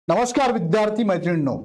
नमस्कार विद्यार्थी मैत्रिणींनो,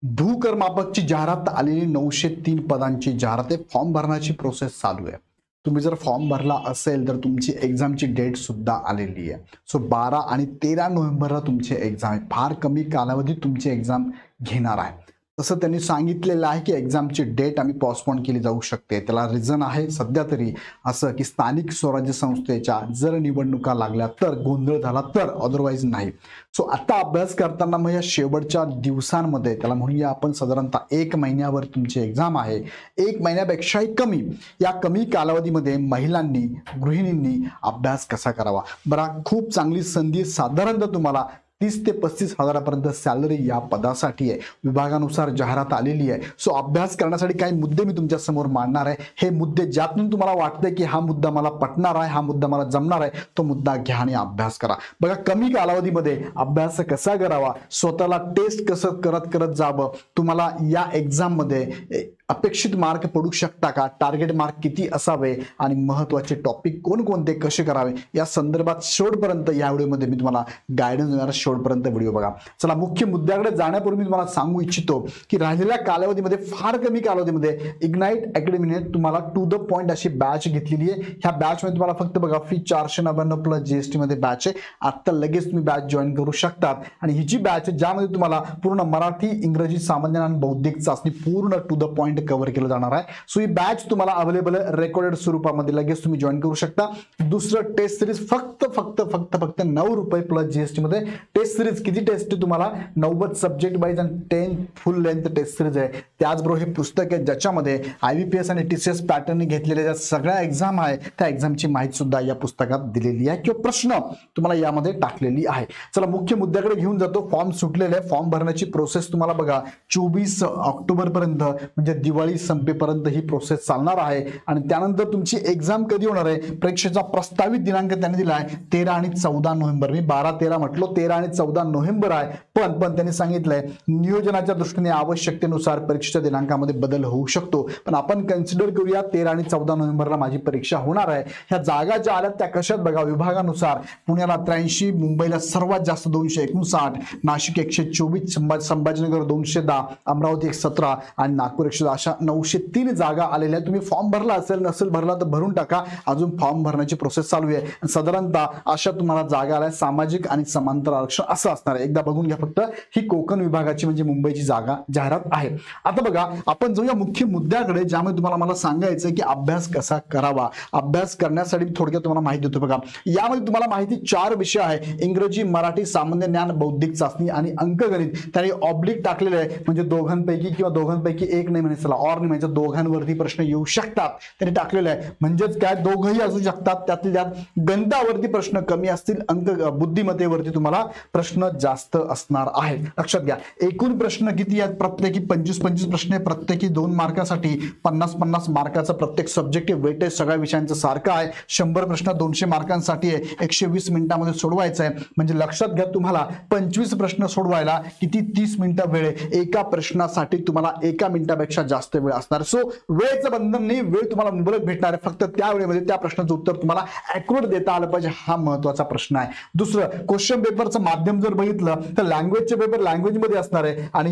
भूकरमापकची जाहिरात आलेली 903 पदांची जाहिरात आहे. फॉर्म भरण्याची प्रोसेस चालू आहे. तुम्ही जर फॉर्म भरला असेल तर तुमची एक्झामची डेट सुद्धा आलेली आहे. सो 12 आणि 13 नोव्हेंबरला तुमची एक्झाम आहे. फार कमी कालावधीत तुमची एक्झाम घेणार आहे. तसं त्यांनी सांगितलेलं आहे की एक्झामची डेट आम्ही पोस्टपोन केली जाऊ शकते. त्याला रिझन आहे सध्या तरी असं की स्थानिक स्वराज्य संस्थेच्या जर निवडणुका लागल्या तर गोंधळ झाला तर, अदरवाईज नाही. सो आता अभ्यास करताना मग या शेवटच्या दिवसांमध्ये त्याला म्हणूया आपण साधारणतः 1 महिन्यावर तुमची एक्झाम आहे. 1 महिन्यापेक्षाही कमी या कमी कालावधीमध्ये महिलांनी, गृहिणींनी अभ्यास कसा करावा? बरं, खूप चांगली संधी. साधारणतः तुम्हाला 30 ते 35 हजारापर्यंत सॅलरी या पदासाठी आहे. विभागानुसार जाहिरात आलेली आहे. सो अभ्यास करण्यासाठी काही मुद्दे मी तुमच्या समोर मांडणार आहे. हे मुद्दे ज्यातून तुम्हाला वाटते की हा मुद्दा मला पटणार आहे, हा मुद्दा मला जमणार आहे, तो मुद्दा घ्या आणि अभ्यास करा. बघा, कमी कालावधीमध्ये अभ्यास कसा करावा, स्वतःला टेस्ट कसं करत करत जावं, तुम्हाला या एक्झाममध्ये अपेक्षित मार्क पडू शकता का, टार्गेट मार्क किती असावे आणि महत्त्वाचे टॉपिक कोणकोणते कसे करावे या संदर्भात शेवटपर्यंत या व्हिडिओमध्ये मी तुम्हाला गायडन्स देणार. शेवटपर्यंत व्हिडिओ बघा. चला, मुख्य मुद्द्याकडे जाण्यापूर्वी मी तुम्हाला सांगू इच्छितो की राहिलेल्या कालावधीमध्ये, फार कमी कालावधीमध्ये इग्नाइट अकॅडमीने तुम्हाला टू द पॉइंट अशी बॅच घेतलेली आहे. ह्या बॅचमध्ये तुम्हाला फक्त बघा फी 499 प्लस जीएसटी मध्ये बॅच आहे. आता लगेच तुम्ही बॅच जॉईन करू शकतात. आणि ही जी बॅच आहे ज्यामध्ये तुम्हाला पूर्ण मराठी, इंग्रजी, सामान्य आणि बौद्धिक चाचणी पूर्ण टू द पॉइंट कव्हर केलं जाणार आहे. सो ही बॅच तुम्हाला अवेलेबल रेकॉर्डेड स्वरूपामध्ये लगेच तुम्ही जॉईन करू शकता. दुसरं टेस्ट सिरीज फक्त 9 रुपये प्लस जीएसटी मध्ये. टेस्ट सिरीज किती टेस्ट तुम्हाला 90 सब्जेक्ट वाईज आणि 10 फुल लेंथ टेस्ट सिरीज आहे. त्याचबरोबर हे पुस्तक आहे ज्याच्यामध्ये IBPS आणि TCS पॅटर्न घेतलेल्या ज्या सगळ्या एक्झाम आहे त्या एक्झामची माहिती सुद्धा या पुस्तकात दिलेली आहे किंवा प्रश्न तुम्हाला यामध्ये टाकलेली आहे. चला, मुख्य मुद्द्याकडे घेऊन जातो. फॉर्म सुटलेले आहे. फॉर्म भरण्याची प्रोसेस तुम्हाला बघा 24 ऑक्टोबर पर्यंत म्हणजे दिवाळी संपेपर्यंत ही प्रोसेस चालणार आहे. आणि त्यानंतर तुमची एक्झाम कधी होणार आहे? परीक्षेचा प्रस्तावित दिनांक त्यांनी दिला आहे 13 आणि 14 नोव्हेंबर. मी 12-13 म्हटलो, 13 आणि 14 नोव्हेंबर आहे. पण त्यांनी सांगितलंय नियोजनाच्या दृष्टीने आवश्यकतेनुसार परीक्षेच्या दिनांकामध्ये बदल होऊ शकतो. पण आपण कन्सिडर करूया 13 आणि 14 नोव्हेंबरला माझी परीक्षा होणार आहे. ह्या जागा ज्या आल्यात त्या कशात बघा, विभागानुसार पुण्याला 83, मुंबईला सर्वात जास्त 259, नाशिक 124, संभाजीनगर 210, अमरावती 117 आणि नागपूर 110 अशा 903 जागा आलेल्या. तुम्ही फॉर्म भरला असेल, नसेल भरला तर भरून टाका. अजून फॉर्म भरण्याची प्रोसेस चालू आहे. साधारणतः अशा तुम्हाला जागा आल्या. सामाजिक आणि समांतर आरक्षण असं असणार आहे. एकदा बघून घ्या फक्त. ही कोकण विभागाची म्हणजे मुंबईची जागा जाहिरात आहे. आता बघा, आपण जाऊया मुख्य मुद्द्याकडे ज्यामध्ये तुम्हाला मला सांगायचं की अभ्यास कसा करावा. अभ्यास करण्यासाठी थोडक्यात तुम्हाला माहिती देतो. बघा, यामध्ये तुम्हाला माहिती 4 विषय आहे: इंग्रजी, मराठी, सामान्य ज्ञान, बौद्धिक चाचणी आणि अंकगणित. त्यांनी ऑब्लिक टाकलेले आहे म्हणजे दोघांपैकी किंवा दोघांपैकी एक नाही म्हणायचं, ऑर नाही म्हणजे दोघांवरती प्रश्न येऊ शकतात त्यांनी टाकलेलं आहे. म्हणजेच काय, दोघंही असू शकतात. त्यातल्या त्यात गणितावरती प्रश्न कमी असतील, अंक बुद्धिमत्तेवरती तुम्हाला प्रश्न जास्त असणार आहेत. लक्षात घ्या. एकूण प्रश्न किती आहेत? प्रत्येकी 25 प्रश्न आहे. प्रत्येकी 2 मार्कासाठी 50 मार्काचा प्रत्येक सब्जेक्टिव्ह वेटेज सगळ्या विषयांचं सारखं आहे. 100 प्रश्न 200 मार्कांसाठी आहे. 120 मिनिटांमध्ये सोडवायचं आहे. म्हणजे लक्षात घ्या, तुम्हाला 25 प्रश्न सोडवायला किती 30 मिनिटं वेळ आहे. एका प्रश्नासाठी तुम्हाला 1 मिनिटापेक्षा जास्त वेळ असणार. सो वेळेचं बंधन नाही, वेळ तुम्हाला मुबलक भेटणार आहे. फक्त त्या वेळेमध्ये त्या प्रश्नाचं उत्तर तुम्हाला ॲक्युरेट देता आलं पाहिजे, हा महत्त्वाचा प्रश्न आहे. दुसरं, क्वेश्चन पेपरचं माध्यम जर बघितलं तर लँग्वेजचे पेपर लँग्वेजमध्ये असणार आहे. आणि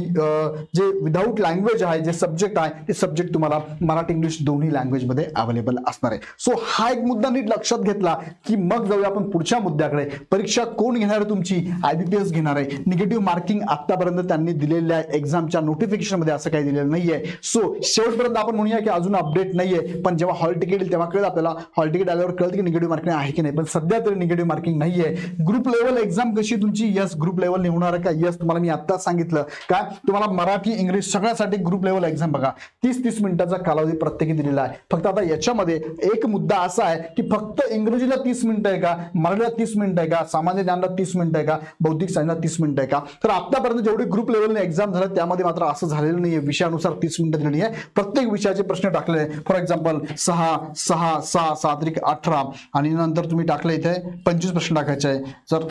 जे विदाऊट लँग्वेज आहे, जे सब्जेक्ट आहे ते सब्जेक्ट तुम्हाला मराठी, इंग्लिश दोन्ही लँग्वेजमध्ये अवेलेबल असणार आहे. सो हा एक मुद्दा नीट लक्षात घेतला की मग जाऊया आपण पुढच्या मुद्द्याकडे. परीक्षा कोण घेणार आहे? तुमची IBPS घेणार आहे. निगेटिव्ह मार्किंग आतापर्यंत त्यांनी दिलेल्या एक्झामच्या नोटिफिकेशन मध्ये असं काही दिलेलं नाहीये. सो शेवटपर्यंत आपण म्हणूया की अजून अपडेट नाहीये. पण जेव्हा हॉल तिकीट येईल तेव्हा कळेल आपल्याला. हॉल तिकीट आल्यावर कळतं की निगेटिव्ह मार्किंग आहे की नाही. पण सध्या तरी निगेटिव्ह मार्किंग नाहीये. ग्रुप लेवल एक्झाम कशी तुमची? यस, ग्रुप लेवल निवडणार आहे का? यस. तुम्हाला मी आता सांगितलं काय, तुम्हाला मराठी, इंग्लिश सगळ्यासाठी ग्रुप लेवल एक्झाम बघा 30 मिनिटाचा कालावधी प्रत्येकी दिलेला आहे. फक्त आता याच्यामध्ये एक मुद्दा असा आहे की फक्त इंग्रजीला 30 मिनिटं आहे का, मराठीला 30 मिनिटं आहे का, सामान्य ज्ञानाला 30 मिनिटं आहे का, बौद्धिक सायन्सला 30 मिनिटं आहे का? तर आतापर्यंत जेवढे ग्रुप लेवलने एक्झाम झाले त्यामध्ये मात्र असं झालेलं नाहीये. विषयानुसार 30 मिनिटं दिलेली आहे. प्रत्येक विषयाचे प्रश्न टाकलेले आहे. फॉर एक्झाम्पल 6 6 6 6 18 आणि नंतर तुम्ही टाकले इथे 25 प्रश्न टाकायचे आहे. जर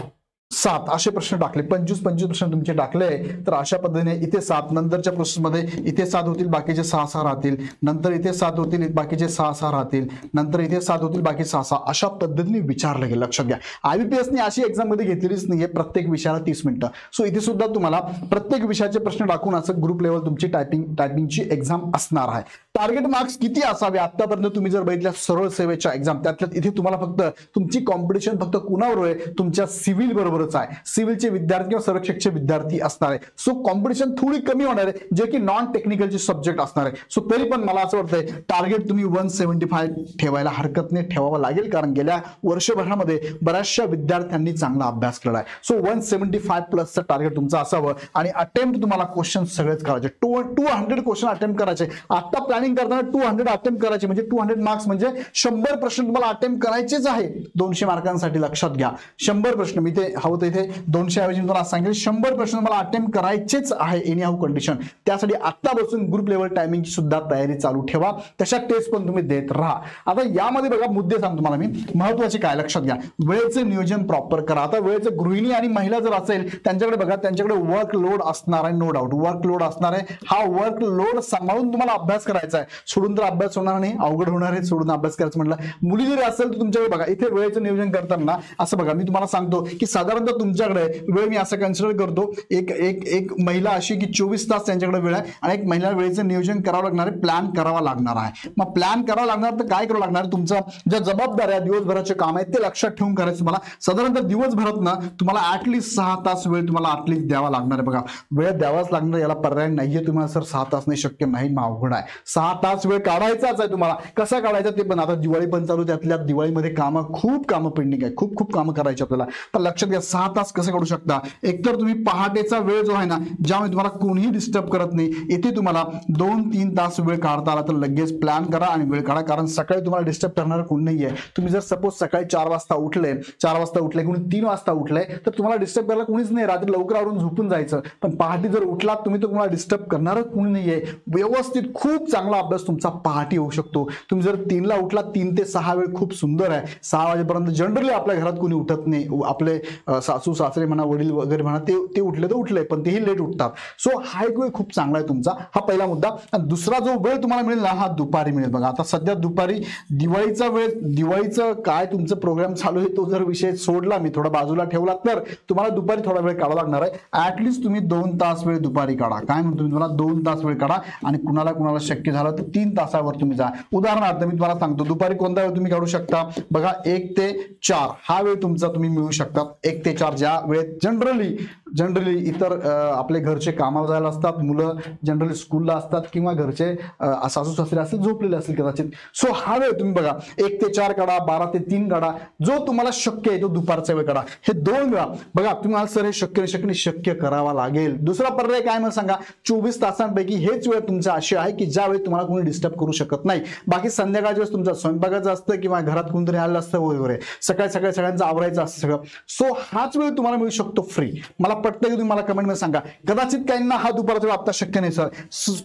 7 असे प्रश्न टाकले, 25 प्रश्न तुमचे टाकले, तर अशा पद्धतीने इथे 7, नंतरच्या प्रोसेसमध्ये इथे 7 होतील, बाकीचे 6 राहतील, नंतर इथे 7 होतील, बाकीचे 6 राहतील, नंतर इथे 7 होतील, बाकी 6 अशा पद्धतीने विचारलं गेलं. लक्षात घ्या, IBPS ने अशी एक्झाम मध्ये घेतलेलीच नाहीये प्रत्येक विषयाला 30 मिनिटं. सो इथे सुद्धा तुम्हाला प्रत्येक विषयाचे प्रश्न टाकून असं ग्रुप लेवल तुमची टायपिंगची एक्झाम असणार आहे. टार्गेट मार्क्स किती असावे? आतापर्यंत तुम्ही जर बघितल्या सरळ सेवेच्या एक्झाम, त्यातल्या इथे तुम्हाला फक्त तुमची कॉम्पिटिशन फक्त कुणावर आहे? तुमच्या सिव्हिल बरोबरच आहे. सिव्हिलचे विद्यार्थी किंवा संरक्षकचे विद्यार्थी असणार आहे. सो कॉम्पिटिशन थोडी कमी होणार आहे, जे की नॉन टेक्निकलचे सब्जेक्ट असणार आहे. सो तरी पण मला असं वाटतंय टार्गेट तुम्ही 175 ठेवायला हरकत नाही, ठेवावं लागेल, कारण गेल्या वर्षभरामध्ये बऱ्याचशा विद्यार्थ्यांनी चांगला अभ्यास केला आहे. सो 175 प्लसचं टार्गेट तुमचं असावं आणि अटेम्प्ट तुम्हाला क्वेश्चन सगळेच करायचे. 200 क्वेश्चन अटेम्प्ट करायचे. आता प्लॅनिंग करताना 200 अटेम्प्ट करायचे, म्हणजे 200 मार्क्स म्हणजे 100 प्रश्न तुम्हाला अटेम्प्ट करायचेच आहे 200 मार्कांसाठी. लक्षात घ्या, 100 प्रश्न. मी ते हवं तर इथे 200 ऐवजी तुम्हाला सांगेल 100 प्रश्न मला अटेम्प्ट करायचेच आहे एनी हाऊ कंडिशन. त्यासाठी आतापासून ग्रुप लेवल टायमिंगची सुद्धा तयारी चालू ठेवा. तशा टेस्ट पण तुम्ही देत राहा. आता यामध्ये बघा मुद्दे सांगतो तुम्हाला मी महत्वाचे काय. लक्षात घ्या, वेळेचे नियोजन प्रॉपर करा. आता वेळेचं गृहिणी आणि महिला जर असेल त्यांच्याकडे बघा, त्यांच्याकडे वर्कलोड असणार आहे, नो डाऊट वर्कलोड असणार आहे. हा वर्कलोड सांभाळून तुम्हाला अभ्यास करायचा आहे. सोडून तर अभ्यास होणार नाही, अवघड होणार आहे सोडून अभ्यास करायचं म्हटलं. मुली जरी असेल तर तुमच्याकडे बघा, इथे वेळेचं नियोजन करताना असं बघा, मी तुम्हाला सांगतो की साधारणतः तुमच्याकडे वेळ मी असं कन्सिडर करतो, एक महिला अशी की 24 तास त्यांच्याकडे वेळ आहे आणि एक महिला वेळेचं नियोजन करावं लागणार आहे, प्लॅन करावा लागणार आहे. मग प्लॅन करावा लागणार तर काय करावं लागणार? तुमचा ज्या जबाबदाऱ्या दिवसभराचे काम आहेत ते लक्षात ठेवून करायचं. तुम्हाला साधारणतः दिवसभरात ना तुम्हाला ऍटलीस्ट 6 तास वेळ तुम्हाला ऍटलीस्ट द्यावा लागणार आहे. बघा, वेळ द्यावाच लागणार, याला पर्याय नाहीये. तुम्हाला सर 6 तास नाही शक्य नाही, मग अवघड आहे. 6 तास वेळ काढायचाच आहे तुम्हाला. कसा काढायचा ते पण, आता दिवाळी पण चालू, त्यातल्या दिवाळीमध्ये खूप कामं पेंडिंग आहे, खूप कामं करायची आपल्याला. तर लक्षात घ्या, 6 तास कसं काढू शकता? एकतर तुम्ही पहाटेचा वेळ जो आहे ना, ज्यामुळे तुम्हाला कोणीही डिस्टर्ब करत नाही, इथे तुम्हाला 2-3 तास वेळ काढता आला तर लगेच प्लॅन करा आणि वेळ काढा. कारण सकाळी तुम्हाला डिस्टर्ब करणार कोणी नाहीये. तुम्ही जर सपोज सकाळी 4 वाजता उठले, कोणी 3 वाजता उठले, तर तुम्हाला डिस्टर्ब करायला कोणीच नाही. रात्री लवकर आवरून झोपून जायचं. पण पहाटे जर उठलात तुम्ही तर तुम्हाला डिस्टर्ब करणार कोणी नाहीये. व्यवस्थित खूप चांगला अभ्यास तुमचा पहाटे होऊ शकतो. तुम्ही जर 3 ला उठला, 3 ते 6 वेळ खूप सुंदर आहे. 6 वाजेपर्यंत जनरली आपल्या घरात कोणी उठत नाही. आपले सासू सासरे म्हणा, वडील वगैरे म्हणा, ते उठले तर उठले, पण तेही लेट उठतात. सो हा एक वेळ खूप चांगला आहे तुमचा. हा पहिला मुद्दा. आणि दुसरा जो वेळ तुम्हाला मिळेल ना, हा दुपारी मिळेल. बघा, आता सध्या दुपारी दिवाळीचा वेळ, दिवाळीचं काय तुमचं प्रोग्राम चालू आहे तो जर विषय सोडला, मी थोडा बाजूला ठेवला, तर तुम्हाला दुपारी थोडा वेळ काढावा लागणार आहे. ऍटलीस्ट तुम्ही 2 तास वेळ दुपारी काढा. काय म्हणतो मी तुम्हाला, 2 तास वेळ काढा. आणि कुणाला शक्य झालं तर 3 तासावर तुम्ही जा. उदाहरणार्थ मी तुम्हाला सांगतो, दुपारी कोणता वेळ तुम्ही काढू शकता? बघा, 1 ते 4 हा वेळ तुमचा तुम्ही मिळू शकता. 1 ते 4 ज्या वेळेत जनरली इतर आपले घरचे कामाला जायला असतात, मुलं जनरली स्कूलला असतात, किंवा घरचे सासू सासरे असतील झोपलेले असतील कदाचित. सो हा वेळ तुम्ही बघा, 1 ते 4 काढा, 12 ते 3 काढा. जो तुम्हाला शक्य आहे तो दुपारचा वेळ काढा. हे 2 वेळा बघा, तुम्हाला सर हे शक्य करावा लागेल. दुसरा पर्याय काय मग सांगा? 24 तासांपैकी हेच वेळ तुमचा अशी आहे की ज्यावेळी तुम्हाला कोणी डिस्टर्ब करू शकत नाही. बाकी संध्याकाळच्या वेळेस तुमचा स्वयंपाकाचं असतं किंवा घरात कोणतरी आलं असतं वगैरे, सकाळी सगळ्यांचं आवरायचं असतं सगळं. सो हाच वेळ तुम्हाला मिळू शकतो फ्री. मला पटतं की तुम्ही मला कमेंट मध्ये सांगा. कदाचित काहींना हा दुपारचा वेळ आता शक्य नाही सर,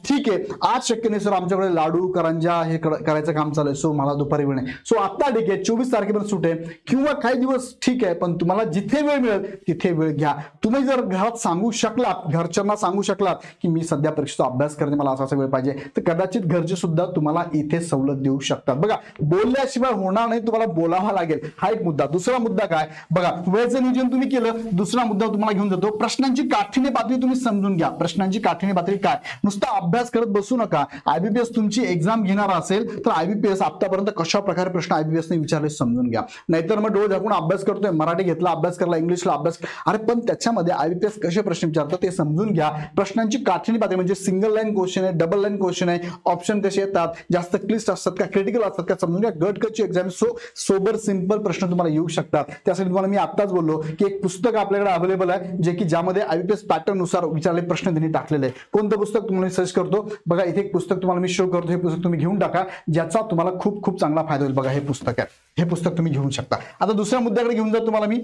ठीक आहे, आज शक्य नाही सर, आमच्याकडे लाडू करंजा हे करायचं काम चालू आहे, सो मला दुपारी वेळ नाही. सो आता ठीक आहे, 24 तारखेपर्यंत सुट आहे, किंवा काही दिवस ठीक आहे, पण तुम्हाला जिथे वेळ मिळेल तिथे वेळ घ्या. तुम्ही जर घरात सांगू शकलात, घरच्यांना सांगू शकलात की मी सध्या परीक्षेचा अभ्यास करते, मला असा वेळ पाहिजे, तर कदाचित घरचे सुद्धा तुम्हाला इथे सवलत देऊ शकतात. बघा, बोलल्याशिवाय होणार नाही, तुम्हाला बोलावा लागेल. हा एक मुद्दा. दुसरा मुद्दा काय बघा, वेळेचं नियोजन तुम्ही केलं. दुसरा मुद्दा तुम्हाला घेऊन जातो, प्रश्नांची काठिण्य पातळी तुम्ही समजून घ्या. प्रश्नांची काठिण्य पातळी काय? नुसता अभ्यास करत बसू नका. IBPS तुमची एक्झाम घेणार असेल तर IBPS आतापर्यंत कशा प्रकारे प्रश्न IBPS ने विचारले समजून घ्या. नाहीतर मग डोळे झाकून अभ्यास करतोय, मराठी घेतला अभ्यास करला, इंग्लिशला अभ्यास, अरे पण त्याच्यामध्ये IBPS कसे प्रश्न विचारतात ते समजून घ्या. प्रश्नांची काठिण्य पातळी म्हणजे सिंगल लाईन क्वेश्चन आहे, डबल लाईन क्वेश्चन आहे, ऑप्शन कसे येतात, जास्त क्लिष्ट असतात का, क्रिटिकल असतात का, समजून घ्या. गटकची एक्झाम सोबर सिंपल प्रश्न तुम्हाला येऊ शकतात. त्यासाठी तुम्हाला मी आताच बोललो की एक पुस्तक आपल्याकडे अवेलेबल आहे, जे की ज्यामध्ये IBPS पॅटर्न नुसार विचारले प्रश्न त्यांनी टाकलेले आहे. कोणतं पुस्तक तुम्हाला सर्च करतो बघा, इथे एक पुस्तक तुम्हाला मी शो करतो. हे पुस्तक तुम्ही घेऊन टाका, ज्याचा तुम्हाला खूप चांगला फायदा होईल. बघा, हे पुस्तक आहे, हे पुस्तक तुम्ही घेऊ शकता. आता दुसऱ्या मुद्द्याकडे घेऊन जातो तुम्हाला मी.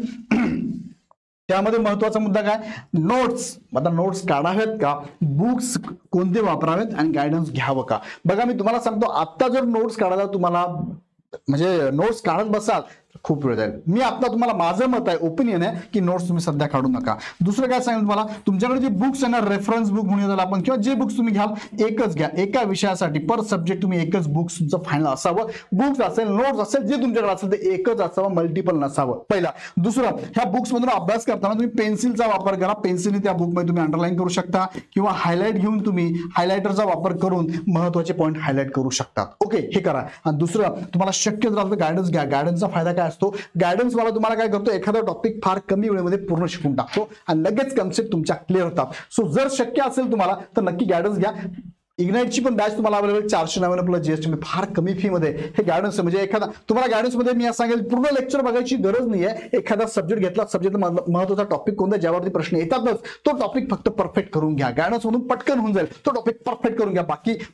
त्यामध्ये महत्वाचा मुद्दा काय? नोट्स. आता नोट्स काढावेत का, बुक्स कोणते वापरावेत आणि गायडन्स घ्यावं का? बघा, मी तुम्हाला सांगतो, आता जर नोट्स काढायला तुम्हाला म्हणजे नोट्स काढत बसाल खूप वेळ जाईल. मी आता तुम्हाला माझं मत आहे, ओपिनियन आहे की नोट्स तुम्ही सध्या काढू नका. दुसरं काय सांगेल तुम्हाला, तुमच्याकडे जे बुक्स आहे ना, रेफरन्स बुक म्हणून त्याला आपण, किंवा जे बुक्स तुम्ही घ्याल एकच घ्या. एका विषयासाठी पर सब्जेक्ट तुम्ही एकच बुक्स तुमचं फायनल असावं. बुक्स असेल, नोट्स असेल, जे तुमच्याकडे असेल ते एकच असावं, मल्टिपल नसावं. पहिला. दुसरं, ह्या बुक्स मधून अभ्यास करताना तुम्ही पेन्सिलचा वापर करा. पेन्सिलने त्या बुकमध्ये तुम्ही अंडरलाईन करू शकता किंवा हायलाइट घेऊन तुम्ही हायलायटरचा वापर करून महत्त्वाचे पॉईंट हायलाइट करू शकतात. ओके, हे करा. आणि दुसरं, तुम्हाला शक्य जर असेल गायडन्स घ्या. गायडन्सचा फायदा काय असतो, गायडन्स वाला तुम्हाला काय करतो, एखादा टॉपिक फार कमी वेळेमध्ये पूर्ण शिकून टाकतो आणि लगेच कन्सेप्ट तुमच्या क्लिअर होतात. सो जर शक्य असेल तुम्हाला तर नक्की गायडन्स घ्या. इग्नाइटची पण बॅच तुम्हाला अवेलेबल 499 प्लस जीएसटी फार कमी फी मध्ये हे गायडन्स. म्हणजे एखादा तुम्हाला गायडन्स मध्ये मी असं सांगेल, पूर्ण लेक्चर बघायची गरज नाहीये. एखादा सब्जेक्ट घेतला, सब्जेक्ट महत्त्वाचा टॉपिक कोणता ज्यावरती प्रश्न येतातच, तो टॉपिक फक्त परफेक्ट करून घ्या. गायडन्स मधून पटकन होऊन जाईल, तो टॉपिक परफेक्ट करून घ्या.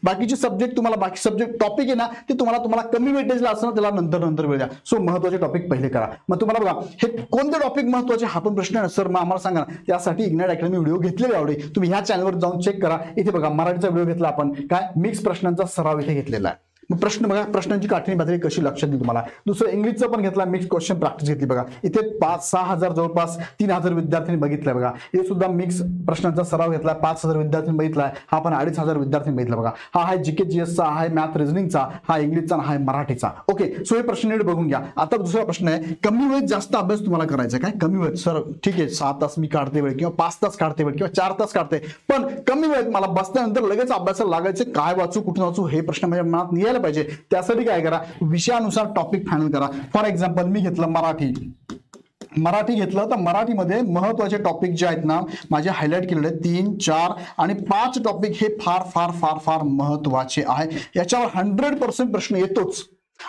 बाकीचे सब्जेक्ट तुम्हाला, बाकी सब्जेक्ट टॉपिक आहे ना ते तुम्हाला कमी वेटेजला असणार, त्याला नंतर वेळ द्या. सो महत्त्वाचे टॉपिक पहिले करा. मग तुम्हाला बघा हे कोणते टॉपिक महत्त्वाचे हा पण प्रश्न आहे सर, मग आम्हाला सांगा. त्यासाठी इग्नाइट अकॅडमी व्हिडिओ घेतलेले आवडे, तुम्ही ह्या चॅनलवर जाऊन चेक करा. इथे बघा मराठीचा व्हिडिओ घेतला आपण, काय मिक्स प्रश्नांचा सराव इथे घेतलेला आहे. मग प्रश्न बघा, प्रश्नांची काठीणी पातळी कशी लक्षात येईल तुम्हाला. दुसरं इंग्लिशचं पण घेतला, मिक्स क्वेश्चन प्रॅक्टिस घेतली बघा. इथे 5-6 हजार जवळपास 3000 विद्यार्थ्यांनी बघितलंय बघा. हे सुद्धा मिक्स प्रश्नांचा सराव घेतला, 5000 विद्यार्थ्यांनी बघितलाय. हा पण 2500 विद्यार्थ्यांनी बघितला बघा. हा आहे जीके जीएसचा, हा आहे मॅथ रिझनिंगचा, हा इंग्लिशचा, हा आहे मराठीचा. ओके, सो हे प्रश्न नीट बघून घ्या. आता दुसरा प्रश्न आहे, कमी वेळेत जास्त अभ्यास तुम्हाला करायचा. काय कमी वेळेत सर, ठीक आहे 6 तास मी काढते वेळ, किंवा 5 तास काढते वेळ, किंवा 4 तास काढते, पण कमी वेळेत मला बसल्यानंतर लगेच अभ्यासाला लागायचे. काय वाचू, कुठून वाचू, हे प्रश्न माझ्या मनात यायला पाहिजे. त्यासाठी काय करा, विषयानुसार टॉपिक फायनल करा. फॉर एक्झाम्पल मी घेतलं मराठी घेतलं, तर मराठीमध्ये महत्वाचे टॉपिक जे आहेत ना माझे हायलाइट केलेले 3, 4 आणि 5 टॉपिक हे फार फार फार फार महत्वाचे आहे. याच्यावर 100% प्रश्न येतोच.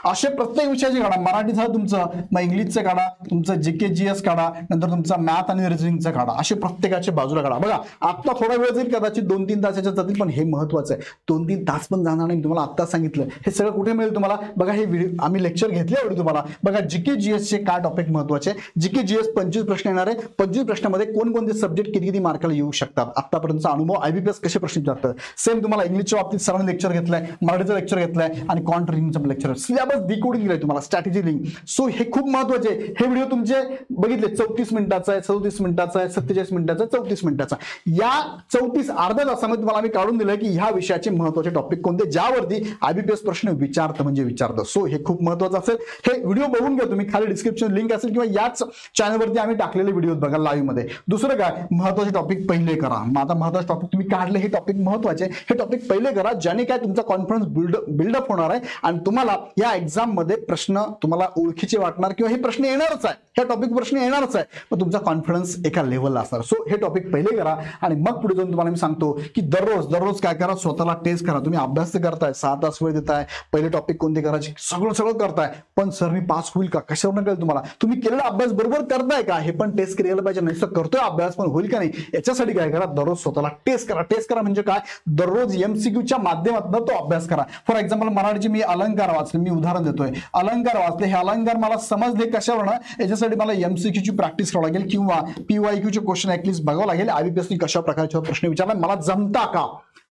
असे प्रत्येक विषयाचे काढा. मराठीचा तुमचं, मग इंग्लिशचं काढा, तुमचं जीके जीएस काढा, नंतर तुमचा मॅथ आणि रिझनिंगचं काढा. असे प्रत्येकाचे बाजूला काढा. बघा आता थोडा वेळ जाईल, कदाचित 2-3 तासाच्या जातील, पण हे महत्वाचं आहे. 2-3 तास पण जाणार नाही. तुम्हाला आता सांगितलं हे सगळं कुठे मिळेल तुम्हाला. बघा हे व्हिडिओ आम्ही लेक्चर घेतले एवढे तुम्हाला. बघा जीके जीएसचे काय टॉपिक महत्वाचे. जीके जीएस 25 प्रश्न येणार आहे. 25 प्रश्नामध्ये कोणकोणते सब्जेक्ट किती मार्काला येऊ शकतात, आतापर्यंतचा अनुभव, आयबीपीएस कसे प्रश्न विचारतात. सेम तुम्हाला इंग्लिशच्या बाबतीत सरांनी लेक्चर घेतलंय, मराठीचं लेक्चर घेतलंय आणि कॉन्ट रिडिंगचं लेक्चर, सिलेबस डिकोडिंग दिलाय तुम्हाला, स्ट्रॅटेजी लिंक. सो हे खूप महत्वाचे आहे. हे व्हिडिओ तुमचे बघितले 34 मिनिटाचा आहे, 37 मिनिटाचा आहे, 47 मिनिटाचा, 34 मिनिटाचा. या 34 अर्ध्या तासामध्ये तुम्हाला आम्ही काढून दिलं की ह्या विषयाचे महत्वाचे टॉपिक कोणते, ज्यावरती आयबीपीएस प्रश्न विचारतं. सो हे खूप महत्वाचं असेल. हे व्हिडिओ बघून घ्या तुम्ही, खाली डिस्क्रिप्शन लिंक असेल किंवा याच चॅनलवरती आम्ही टाकलेले व्हिडिओ बघा लाईव्ह मध्ये. दुसरं काय, महत्वाचे टॉपिक पहिले करा. मग आता महत्वाचे टॉपिक तुम्ही काढले, हे टॉपिक महत्वाचे, हे टॉपिक पहिले करा, ज्याने काय तुमचा कॉन्फिडन्स बिल्डअप होणार आहे आणि तुम्हाला या एक्झाम मध्ये प्रश्न तुम्हाला ओळखीचे वाटणार, किंवा हे प्रश्न येणारच आहे, ह्या टॉपिक प्रश्न येणारच आहे, मग तुमचा कॉन्फिडन्स एका लेवलला असणार. सो हे टॉपिक पहिले करा आणि मग पुढे जाऊन तुम्हाला मी सांगतो की दररोज काय करा, स्वतःला टेस्ट करा. तुम्ही अभ्यास तर करताय, 6 तास वेळ देताय, पहिले टॉपिक कोणते करायचे सगळं करताय, पण सर मी पास होईल का, कशावर कळेल तुम्हाला. तुम्ही केलेला अभ्यास बरोबर करताय का हे पण टेस्ट करायला पाहिजे. नाही सर करतोय अभ्यास पण होईल का नाही, याच्यासाठी काय करा, दररोज स्वतःला टेस्ट करा. टेस्ट करा म्हणजे काय, दररोज एमसीक्यूच्या माध्यमातून तो अभ्यास करा. फॉर एक्झाम्पल मराठीची मी अलंकार वाचले, मी उदाहरण देतोय, अलंकार वाचले, हे अलंकार मला समजले कशावर, याच्यासाठी मला एमसीक्यूची प्रॅक्टिस करावं लागेल किंवा पीवायक्यूचे क्वेश्चन ऍटलीस्ट बघावं लागेल. आयबीपीएसनी कशा प्रकारचे प्रश्न विचारला, मला जमता का.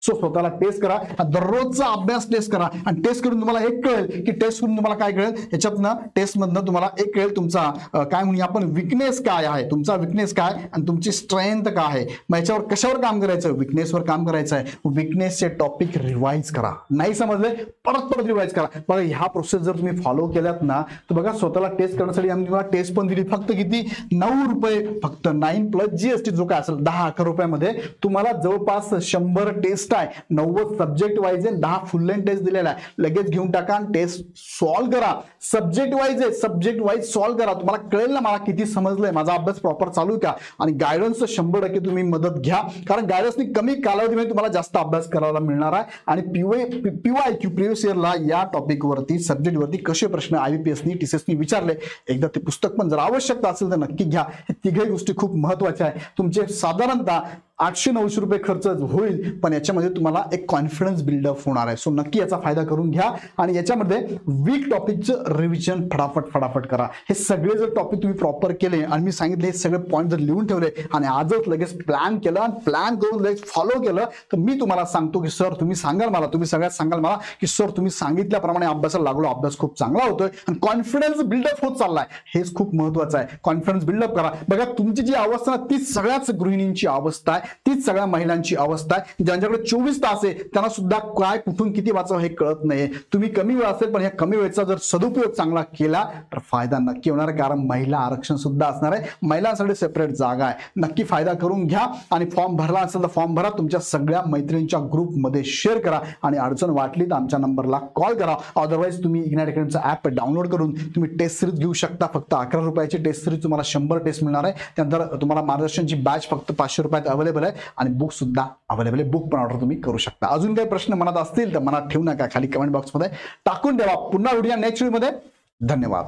सो स्वतःला टेस्ट करा, दररोजचा अभ्यास टेस्ट करा आणि टेस्ट करून तुम्हाला एक कळेल की टेस्ट करून तुम्हाला काय कळेल, याच्यातनं टेस्ट मधनं तुम्हाला एक कळेल तुमचा काय म्हणूया आपण विकनेस काय आहे, तुमचा विकनेस काय आणि तुमची स्ट्रेंथ काय आहे. मग याच्यावर कशावर काम करायचं, विकनेसवर काम करायचं आहे. विकनेसचे टॉपिक रिवाइज करा, नाही समजले परत रिवाइज करा. बघा ह्या प्रोसेस जर तुम्ही फॉलो केल्यात ना तर बघा स्वतःला टेस्ट करण्यासाठी आम्ही तुम्हाला टेस्ट पण दिली, फक्त किती 9 रुपये, फक्त 9 प्लस जीएसटी जो काय असेल 10-11 रुपयामध्ये तुम्हाला जवळपास 100 टेस्ट आहे. 90 सब्जेक्ट वाईज आहे, 10 फुल लेंथ टेस्ट दिलेला आहे. लगेच घेऊन टाका आणि टेस्ट सॉल्व्ह करा. सब्जेक्ट वाईज आहे, सब्जेक्ट वाईज सॉल्व्ह करा. तुम्हाला कळेल ना मला किती समजलंय, माझा अभ्यास प्रॉपर चालू आहे का. आणि गायडन्स 100% तुम्ही मदत घ्या, कारण गायडन्सनी कमी कालावधीमध्ये तुम्हाला जास्त अभ्यास करायला मिळणार आहे. आणि पीवायक्यू प्रिव्हियस इयरला या टॉपिक वरती, सब्जेक्ट वरती कसे प्रश्न आयबीपीएसनी टीसीएसनी विचारले, एकदा ते पुस्तक पण जर आवश्यकता असेल तर नक्की घ्या. हे तिघही गोष्टी खूप महत्वाच्या आहे. तुमचे साधारणतः 800-900 रुपये खर्च होईल, पण याच्यामध्ये तुम्हाला एक कॉन्फिडन्स बिल्डअप होणार आहे. सो नक्की याचा फायदा करून घ्या आणि याच्यामध्ये वीक टॉपिकचं रिव्हिजन फटाफट करा. हे सगळे जर टॉपिक तुम्ही प्रॉपर केले आणि मी सांगितले हे सगळे पॉईंट जर लिहून ठेवले आणि आजच लगेच प्लॅन केलं आणि प्लॅन करून लगेच फॉलो केलं, तर मी तुम्हाला सांगतो की सर तुम्ही सगळ्यात सांगाल मला की सर तुम्ही सांगितल्याप्रमाणे अभ्यासाला लागलो, अभ्यास खूप चांगला होतोय आणि कॉन्फिडन्स बिल्डअप होत चाललाय. हेच खूप महत्वाचं आहे. कॉन्फिडन्स बिल्डअप करा. बघा तुमची जी अवस्था ना तीच सगळ्याच गृहिणींची अवस्था आहे, तीच सगळ्या महिलांची अवस्था आहे. ज्यांच्याकडे 24 तास आहे त्यांना सुद्धा काय कुठून किती वाचावं हे कळत नाहीये. तुम्ही कमी वेळ असेल पण ह्या कमी वेळेचा जर सदुपयोग चांगला केला तर फायदा नक्की होणार, कारण महिला आरक्षण सुद्धा असणार आहे. महिलांसाठी सेपरेट जागा आहे. नक्की फायदा करून घ्या आणि फॉर्म भरला असेल तर फॉर्म भरा, तुमच्या सगळ्या मैत्रिणींच्या ग्रुपमध्ये शेअर करा आणि अडचण वाटली तर आमच्या नंबरला कॉल करा. अदरवाईज तुम्ही इग्नाइट अकॅडमीचा ऍप डाउनलोड करून तुम्ही टेस्ट सिरीज घेऊ शकता. फक्त 11 रुपयाची टेस्ट सिरीज तुम्हाला 100 टेस्ट मिळणार आहे. त्यानंतर तुम्हाला मार्गदर्शनची बॅच फक्त 500 रुपयात अवेलेबल आहे आणि बुक सुद्धा अवेलेबल आहे. बुक पण ऑर्डर तुम्ही करू शकता. अजून काही प्रश्न मनात असतील तर मनात ठेवू नका, खाली कमेंट बॉक्समध्ये टाकून द्यावा. पुन्हा व्हिडिओ नेक्स्ट व्हिडिओमध्ये. धन्यवाद.